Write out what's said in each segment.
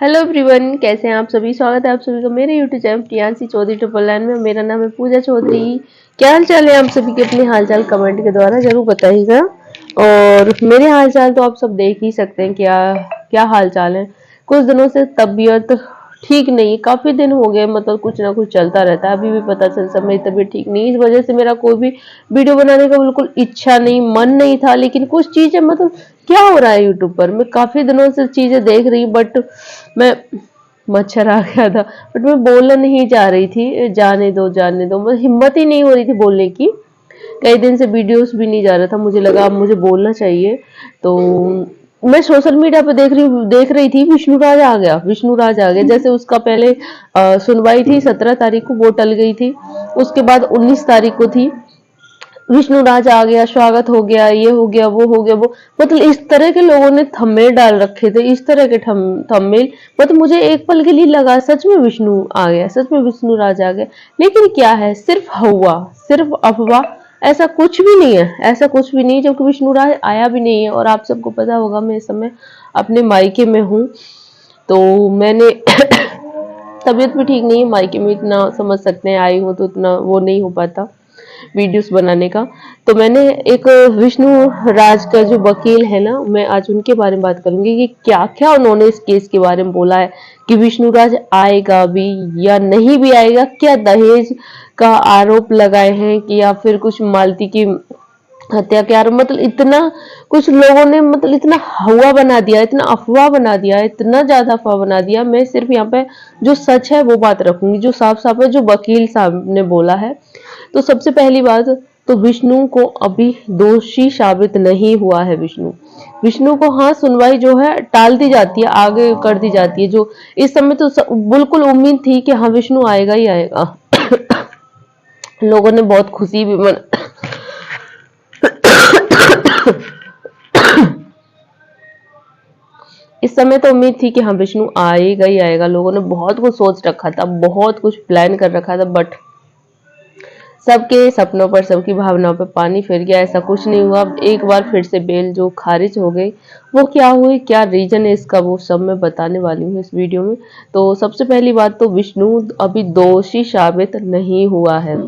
Hello everyone, कैसे हैं आप सभी। स्वागत है आप सभी का मेरे यूट्यूब चैनल प्रियांशी चौधरी 999 में। मेरा नाम है पूजा चौधरी। क्या हाल चाल है आप सभी के, अपने हाल चाल कमेंट के द्वारा जरूर बताइएगा। और मेरे हाल चाल तो आप सब देख ही सकते हैं, क्या क्या हाल चाल है। कुछ दिनों से तबीयत ठीक नहीं, काफी दिन हो गए, मतलब कुछ ना कुछ चलता रहता है। अभी भी पता चल सब मेरी तबीयत ठीक नहीं, इस वजह से मेरा कोई भी वीडियो बनाने का बिल्कुल इच्छा नहीं, मन नहीं था। लेकिन कुछ चीजें, मतलब क्या हो रहा है यूट्यूब पर, मैं काफी दिनों से चीजें देख रही, बट मैं मच्छर आ गया था, बट मैं बोलना नहीं चाह रही थी। जाने दो, मतलब हिम्मत ही नहीं हो रही थी बोलने की। कई दिन से वीडियोस भी नहीं जा रहा था, मुझे लगा अब मुझे बोलना चाहिए। तो मैं सोशल मीडिया पे देख रही थी, विष्णु राज आ गया। जैसे उसका पहले सुनवाई थी 17 तारीख को, वो टल गई थी। उसके बाद 19 तारीख को थी, विष्णु राज आ गया, स्वागत हो गया, ये हो गया, वो हो गया, वो मतलब इस तरह के लोगों ने थंबनेल डाल रखे थे, इस तरह के थंबनेल। मतलब मुझे एक पल के लिए लगा सच में विष्णु आ गया, सच में विष्णु राज आ गया। लेकिन क्या है, सिर्फ हवा, सिर्फ अफवाह, ऐसा कुछ भी नहीं है, ऐसा कुछ भी नहीं, जबकि विष्णु राज आया भी नहीं है। और आप सबको पता होगा मैं इस समय अपने मायके में हूँ, तो मैंने तबीयत भी ठीक नहीं है, मायके में इतना समझ सकते हैं, आई हूँ तो इतना वो नहीं हो पाता वीडियोस बनाने का। तो मैंने एक विष्णु राज का जो वकील है ना, मैं आज उनके बारे में बात करूंगी कि क्या क्या उन्होंने इस केस के बारे में बोला है, कि विष्णु राज आएगा भी या नहीं भी आएगा, क्या दहेज का आरोप लगाए हैं, कि या फिर कुछ मालती की हत्या के आरोप, मतलब इतना कुछ लोगों ने, मतलब इतना हवा बना दिया, इतना अफवाह बना दिया, इतना ज्यादा अफवाह बना दिया। मैं सिर्फ यहाँ पे जो सच है वो बात रखूंगी, जो साफ साफ है, जो वकील साहब ने बोला है। तो सबसे पहली बात, तो विष्णु को अभी दोषी साबित नहीं हुआ है। विष्णु को हाँ, सुनवाई जो है टाल दी जाती है, आगे कर दी जाती है। जो इस समय तो बिल्कुल उम्मीद थी कि हाँ विष्णु आएगा ही आएगा। लोगों ने बहुत खुशी भी इस समय तो उम्मीद थी कि हाँ विष्णु आएगा ही आएगा। लोगों ने बहुत कुछ सोच रखा था, बहुत कुछ प्लान कर रखा था, बट सबके सपनों पर, सबकी भावनाओं पर पानी फिर गया। ऐसा कुछ नहीं हुआ। एक बार फिर से बेल जो खारिज हो गई, वो क्या हुई, क्या रीजन है इसका, वो सब मैं बताने वाली हूँ इस वीडियो में। तो सबसे पहली बात, तो विष्णु अभी दोषी साबित नहीं हुआ है।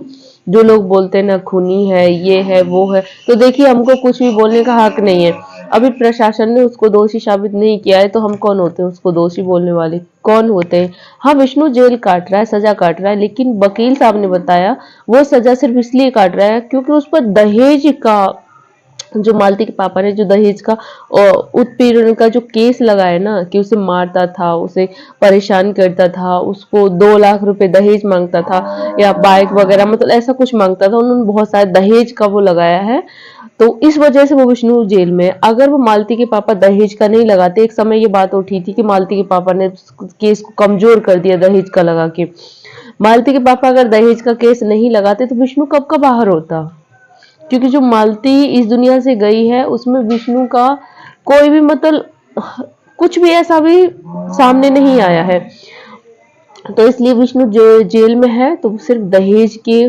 जो लोग बोलते हैं ना खूनी है, ये है, वो है, तो देखिए हमको कुछ भी बोलने का हक नहीं है। अभी प्रशासन ने उसको दोषी साबित नहीं किया है, तो हम कौन होते हैं उसको दोषी बोलने वाले, कौन होते हैं। हाँ, विष्णु जेल काट रहा है, सजा काट रहा है, लेकिन वकील साहब ने बताया वो सजा सिर्फ इसलिए काट रहा है क्योंकि उस पर दहेज का, जो मालती के पापा ने जो दहेज का उत्पीड़न का जो केस लगाया ना, कि उसे मारता था, उसे परेशान करता था, उसको 2 लाख रुपए दहेज मांगता था, या बाइक वगैरह, मतलब ऐसा कुछ मांगता था। उन्होंने बहुत सारे दहेज का वो लगाया है, तो इस वजह से वो विष्णु जेल में। अगर वो मालती के पापा दहेज का नहीं लगाते, एक समय ये बात उठी थी कि मालती के पापा ने केस को कमजोर कर दिया दहेज का लगा के। मालती के पापा अगर दहेज का केस नहीं लगाते तो विष्णु कब का बाहर होता, क्योंकि जो मालती इस दुनिया से गई है उसमें विष्णु का कोई भी, मतलब कुछ भी ऐसा भी सामने नहीं आया है। तो इसलिए विष्णु जो जेल में है, तो सिर्फ दहेज के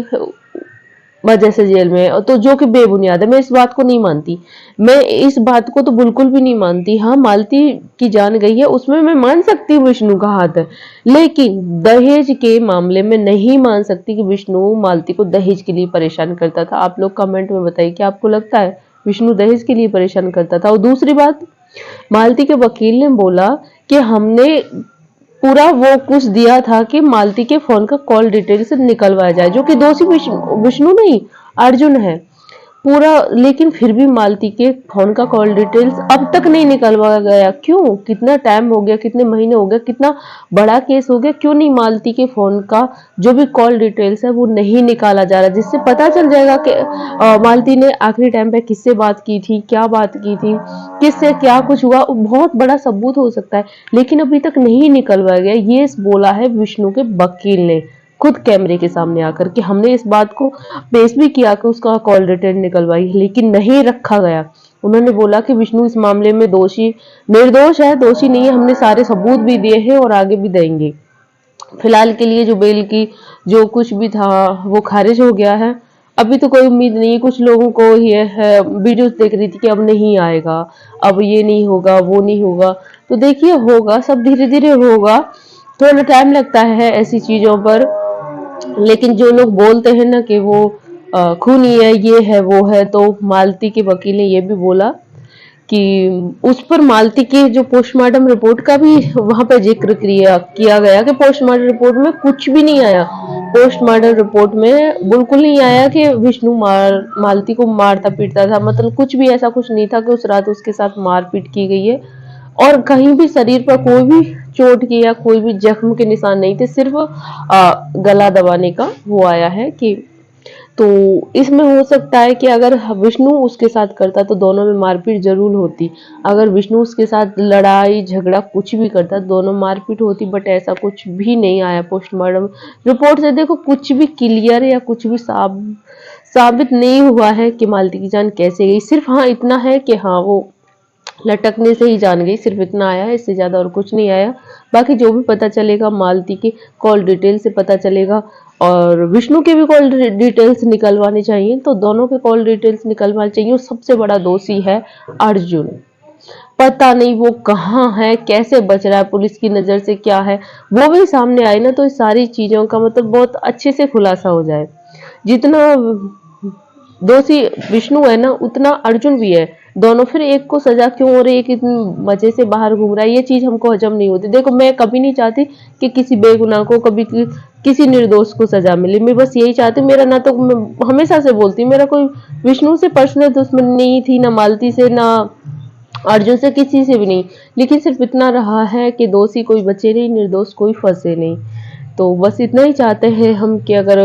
वजह से जेल में है, तो जो कि बेबुनियाद है। मैं इस बात को नहीं मानती, मैं इस बात को तो बिल्कुल भी नहीं मानती। हाँ, मालती की जान गई है, उसमें मैं मान सकती हूँ विष्णु का हाथ है, लेकिन दहेज के मामले में नहीं मान सकती कि विष्णु मालती को दहेज के लिए परेशान करता था। आप लोग कमेंट में बताइए कि आपको लगता है विष्णु दहेज के लिए परेशान करता था। और दूसरी बात, मालती के वकील ने बोला कि हमने पूरा वो कुछ दिया था कि मालती के फोन का कॉल डिटेल्स निकलवाया जाए, जो कि दोषी विष्णु नहीं, अर्जुन है पूरा। लेकिन फिर भी मालती के फोन का कॉल डिटेल्स अब तक नहीं निकलवाया गया। क्यों? कितना टाइम हो गया, कितने महीने हो गए, कितना बड़ा केस हो गया, क्यों नहीं मालती के फोन का जो भी कॉल डिटेल्स है वो नहीं निकाला जा रहा, जिससे पता चल जाएगा कि मालती ने आखिरी टाइम पे किससे बात की थी, क्या बात की थी, किससे क्या कुछ हुआ, बहुत बड़ा सबूत हो सकता है। लेकिन अभी तक नहीं निकलवाया गया, ये बोला है विष्णु के वकील ने खुद कैमरे के सामने आकर, कि हमने इस बात को पेश भी किया कि उसका कॉल डिटेल निकलवाई, लेकिन नहीं रखा गया। उन्होंने बोला कि विष्णु इस मामले में निर्दोष है, दोषी नहीं है, हमने सारे सबूत भी दिए हैं और आगे भी देंगे। फिलहाल के लिए जो बेल की जो कुछ भी था वो खारिज हो गया है। अभी तो कोई उम्मीद नहीं है। कुछ लोगों को ये है, वीडियोस देख रही थी कि अब नहीं आएगा, अब ये नहीं होगा, वो नहीं होगा, तो देखिए होगा, सब धीरे धीरे होगा, थोड़ा टाइम लगता है ऐसी चीजों पर। लेकिन जो लोग बोलते हैं ना कि वो खूनी है, ये है वो है, तो मालती के वकील ने ये भी बोला कि उस पर मालती के जो पोस्टमार्टम रिपोर्ट का भी वहां पर जिक्र किया गया कि पोस्टमार्टम रिपोर्ट में कुछ भी नहीं आया। पोस्टमार्टम रिपोर्ट में बिल्कुल नहीं आया कि विष्णु मालती को मारता पीटता था, मतलब कुछ भी ऐसा कुछ नहीं था कि उस रात उसके साथ मारपीट की गई है। और कहीं भी शरीर पर कोई भी चोट की या कोई भी जख्म के निशान नहीं थे, सिर्फ गला दबाने का वो आया है कि। तो इसमें हो सकता है कि अगर विष्णु उसके साथ करता तो दोनों में मारपीट जरूर होती। अगर विष्णु उसके साथ लड़ाई झगड़ा कुछ भी करता दोनों मारपीट होती, बट ऐसा कुछ भी नहीं आया पोस्टमार्टम रिपोर्ट से। देखो कुछ भी क्लियर या कुछ भी साबित नहीं हुआ है कि मालती की जान कैसे गई। सिर्फ हाँ इतना है कि हाँ वो लटकने से ही जान गई, सिर्फ इतना आया है, इससे ज्यादा और कुछ नहीं आया। बाकी जो भी पता चलेगा मालती की कॉल डिटेल से पता चलेगा, और विष्णु के भी कॉल डिटेल्स निकलवानी चाहिए, तो दोनों के कॉल डिटेल्स निकलवानी चाहिए। और सबसे बड़ा दोषी है अर्जुन। पता नहीं वो कहाँ है, कैसे बच रहा है, पुलिस की नजर से क्या है, वो भी सामने आए ना तो इस सारी चीजों का मतलब बहुत अच्छे से खुलासा हो जाए। जितना दोषी विष्णु है ना उतना अर्जुन भी है। दोनों फिर एक को सजा क्यों हो रही है, इतनी मजे से बाहर घूम रहा है, ये चीज हमको हजम नहीं होती। देखो मैं कभी नहीं चाहती कि किसी बेगुनाह को कभी किसी निर्दोष को सजा मिले। मैं बस यही चाहती हूँ। मेरा ना तो मैं हमेशा से बोलती हूँ, मेरा कोई विष्णु से पर्सनल दुश्मनी नहीं थी, ना मालती से, ना अर्जुन से, किसी से भी नहीं। लेकिन सिर्फ इतना रहा है कि दोषी कोई बचे नहीं, निर्दोष कोई फंसे नहीं। तो बस इतना ही चाहते हैं हम कि अगर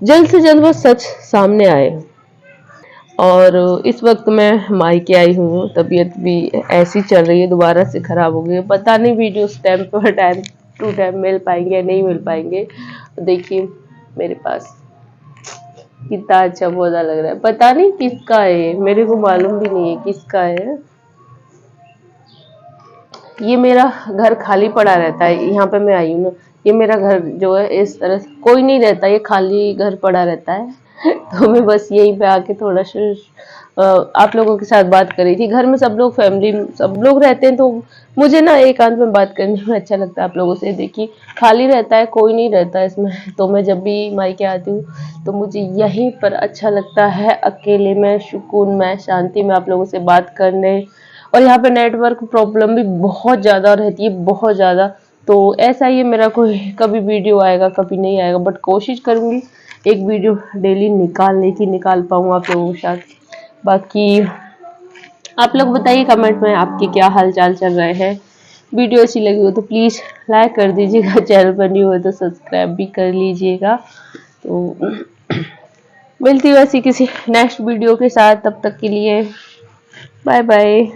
जल्द से जल्द वो सच सामने आए। और इस वक्त मैं मायके आई हूँ, तबीयत भी ऐसी चल रही है, दोबारा से खराब हो गई है। पता नहीं वीडियोस टाइम टू टाइम मिल पाएंगे या नहीं मिल पाएंगे। देखिए मेरे पास कितना अच्छा पौधा लग रहा है, पता नहीं किसका है, मेरे को मालूम भी नहीं है किसका है। ये मेरा घर खाली पड़ा रहता है, यहाँ पे मैं आई हूँ ना, ये मेरा घर जो है इस तरह से कोई नहीं रहता, ये खाली घर पड़ा रहता है। तो मैं बस यहीं पे आके थोड़ा सा आप लोगों के साथ बात कर रही थी। घर में सब लोग फैमिली सब लोग रहते हैं, तो मुझे ना एकांत में बात करने में अच्छा लगता है आप लोगों से। देखिए खाली रहता है, कोई नहीं रहता है इसमें, तो मैं जब भी मायके आती हूँ तो मुझे यहीं पर अच्छा लगता है, अकेले में सुकून में शांति में आप लोगों से बात करने। और यहाँ पे नेटवर्क प्रॉब्लम भी बहुत ज़्यादा रहती है, बहुत ज़्यादा। तो ऐसा ही है मेरा, कोई कभी वीडियो आएगा कभी नहीं आएगा, बट कोशिश करूँगी एक वीडियो डेली निकालने की, निकाल पाऊँ आप लोगों के साथ। बाकी आप लोग बताइए कमेंट में आपके क्या हाल चाल चल रहे हैं। वीडियो अच्छी लगी हो तो प्लीज़ लाइक कर दीजिएगा, चैनल पर न्यू हो तो सब्सक्राइब भी कर लीजिएगा। तो मिलती हूँ ऐसी किसी नेक्स्ट वीडियो के साथ, तब तक के लिए बाय बाय।